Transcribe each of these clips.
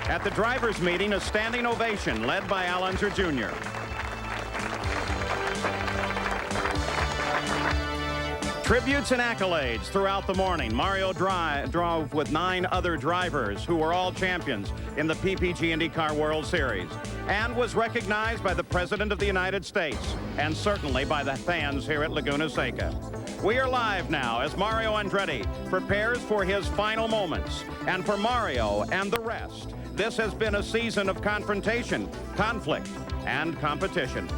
At the drivers' meeting, a standing ovation led by Al Unser Jr. Tributes and accolades throughout the morning. Mario drove with 9 other drivers who were all champions in the PPG IndyCar World Series and was recognized by the President of the United States and certainly by the fans here at Laguna Seca. We are live now as Mario Andretti prepares for his final moments. And for Mario and the rest, this has been a season of confrontation, conflict, and competition.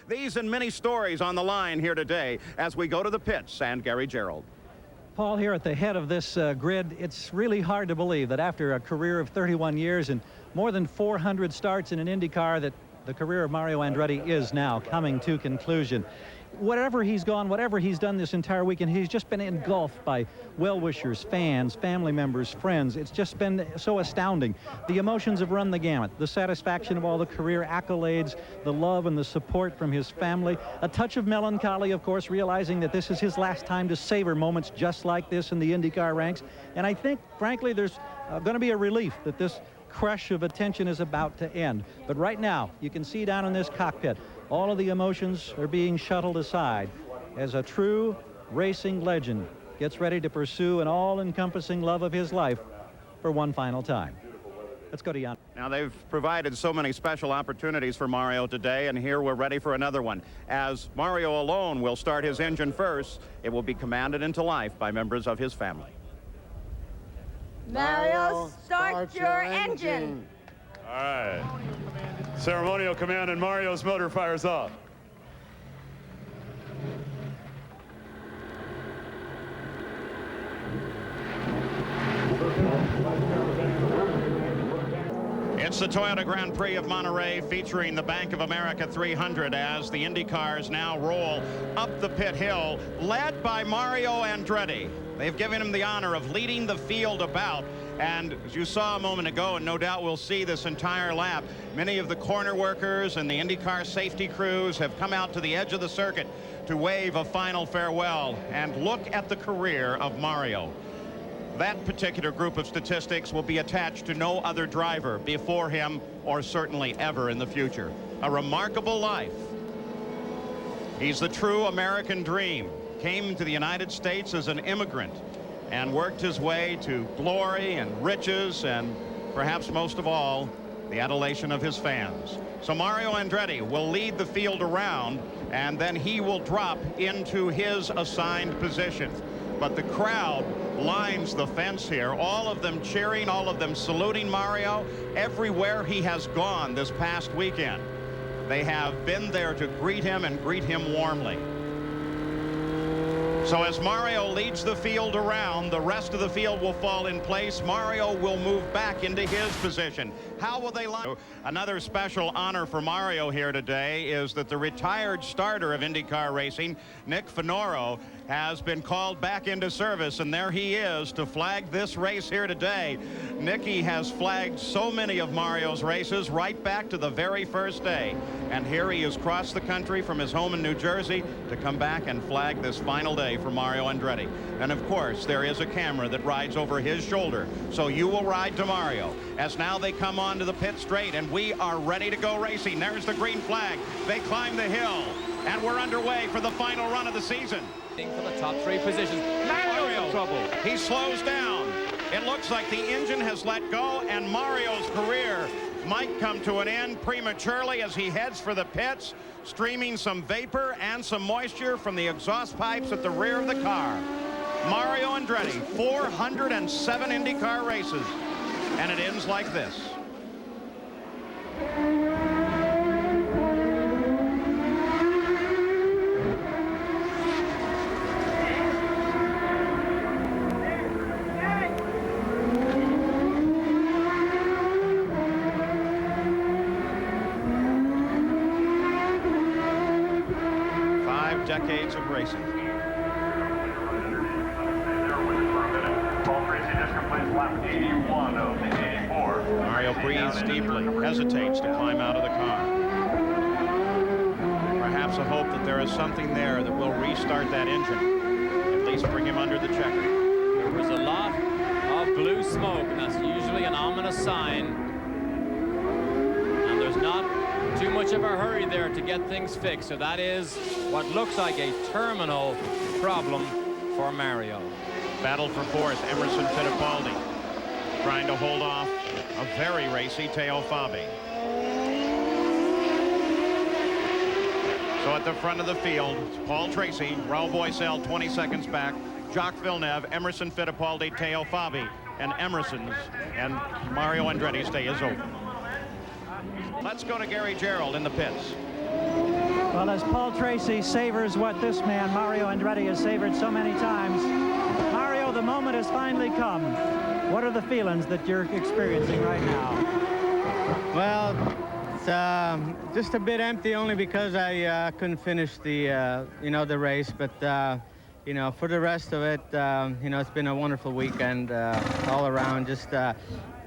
These and many stories on the line here today as we go to the pits and Gary Gerould. Paul, here at the head of this grid, it's really hard to believe that after a career of 31 years and more than 400 starts in an IndyCar that the career of Mario Andretti is now coming to conclusion. Whatever he's gone, whatever he's done this entire weekend, he's just been engulfed by well-wishers, fans, family members, friends. It's just been so astounding. The emotions have run the gamut. The satisfaction of all the career accolades, the love and the support from his family. A touch of melancholy, of course, realizing that this is his last time to savor moments just like this in the IndyCar ranks. And I think, frankly, there's going to be a relief that this crush of attention is about to end. But right now, you can see down in this cockpit, all of the emotions are being shuttled aside as a true racing legend gets ready to pursue an all-encompassing love of his life for one final time. Let's go to Jan. Now, they've provided so many special opportunities for Mario today, and here we're ready for another one. As Mario alone will start his engine first, it will be commanded into life by members of his family. Mario, start your engine. All right. Ceremonial command and Mario's motor fires off. It's the Toyota Grand Prix of Monterey featuring the Bank of America 300 as the IndyCars now roll up the pit hill, led by Mario Andretti. They've given him the honor of leading the field about, and as you saw a moment ago, and no doubt we'll see this entire lap, many of the corner workers and the IndyCar safety crews have come out to the edge of the circuit to wave a final farewell and look at the career of Mario. That particular group of statistics will be attached to no other driver before him or certainly ever in the future. A remarkable life. He's the true American dream. Came to the United States as an immigrant and worked his way to glory and riches and perhaps most of all, the adulation of his fans. So Mario Andretti will lead the field around and then he will drop into his assigned position. But the crowd lines the fence here, all of them cheering, all of them saluting Mario everywhere he has gone this past weekend. They have been there to greet him and greet him warmly. So as Mario leads the field around, the rest of the field will fall in place. Mario will move back into his position. How will they line? Another special honor for Mario here today is that the retired starter of IndyCar racing, Nick Fornoro, has been called back into service, and there he is to flag this race here today. Nicky has flagged so many of Mario's races right back to the very first day. And here he has crossed the country from his home in New Jersey to come back and flag this final day for Mario Andretti. And of course, there is a camera that rides over his shoulder, so you will ride to Mario. As now they come onto the pit straight, and we are ready to go racing. There's the green flag. They climb the hill, and we're underway for the final run of the season. For the top 3 positions. Mario's trouble. He slows down. It looks like the engine has let go, and Mario's career might come to an end prematurely as he heads for the pits, streaming some vapor and some moisture from the exhaust pipes at the rear of the car. Mario Andretti, 407 IndyCar races, and it ends like this. Decades of racing. Mario breathes deeply, hesitates to climb out of the car. Perhaps a hope that there is something there that will restart that engine, at least bring him under the checker. There was a lot of blue smoke, and that's usually an ominous sign. And there's not too much of a hurry there to get things fixed. So that is what looks like a terminal problem for Mario. Battle for fourth, Emerson Fittipaldi trying to hold off a very racy Teo Fabi. So at the front of the field, it's Paul Tracy, Raul Boesel 20 seconds back, Jacques Villeneuve, Emerson Fittipaldi, Teo Fabi, and Emerson's and Mario Andretti stay is open. Let's go to Gary Gerald in the pits. Well, as Paul Tracy savors what this man, Mario Andretti, has savored so many times, Mario, the moment has finally come. What are the feelings that you're experiencing right now? Well, it's just a bit empty, only because I couldn't finish the the race. But for the rest of it, it's been a wonderful weekend all around. Just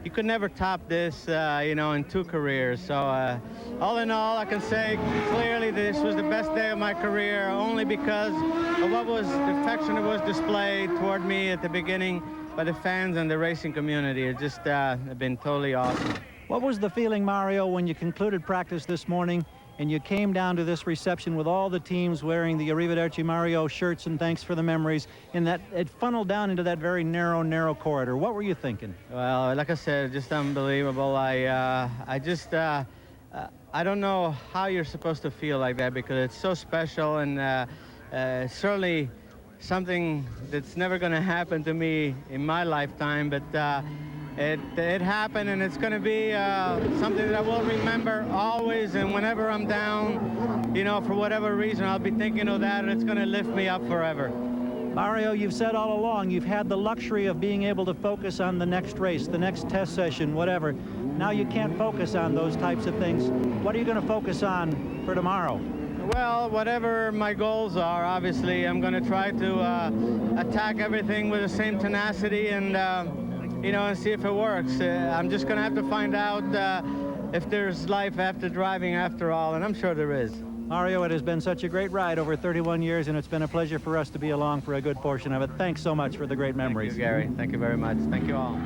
you could never top this, in 2 careers. So all in all, I can say clearly this was the best day of my career, only because of the affection that was displayed toward me at the beginning by the fans and the racing community. It just been totally awesome. What was the feeling, Mario, when you concluded practice this morning and you came down to this reception with all the teams wearing the Arrivederci Mario shirts and thanks for the memories, and that it funneled down into that very narrow corridor? What were you thinking? Well, like I said, just unbelievable. I don't know how you're supposed to feel like that, because it's so special, and certainly something that's never going to happen to me in my lifetime, but it happened, and it's going to be something that I will remember always. And whenever I'm down, for whatever reason, I'll be thinking of that, and it's going to lift me up forever. Mario, you've said all along you've had the luxury of being able to focus on the next race, the next test session, whatever. Now you can't focus on those types of things. What are you going to focus on for tomorrow? Well, whatever my goals are, obviously, I'm going to try to attack everything with the same tenacity and and see if it works. I'm just going to have to find out if there's life after driving after all, and I'm sure there is. Mario, it has been such a great ride over 31 years, and it's been a pleasure for us to be along for a good portion of it. Thanks so much for the great memories. Thank you, Gary. Thank you very much. Thank you all.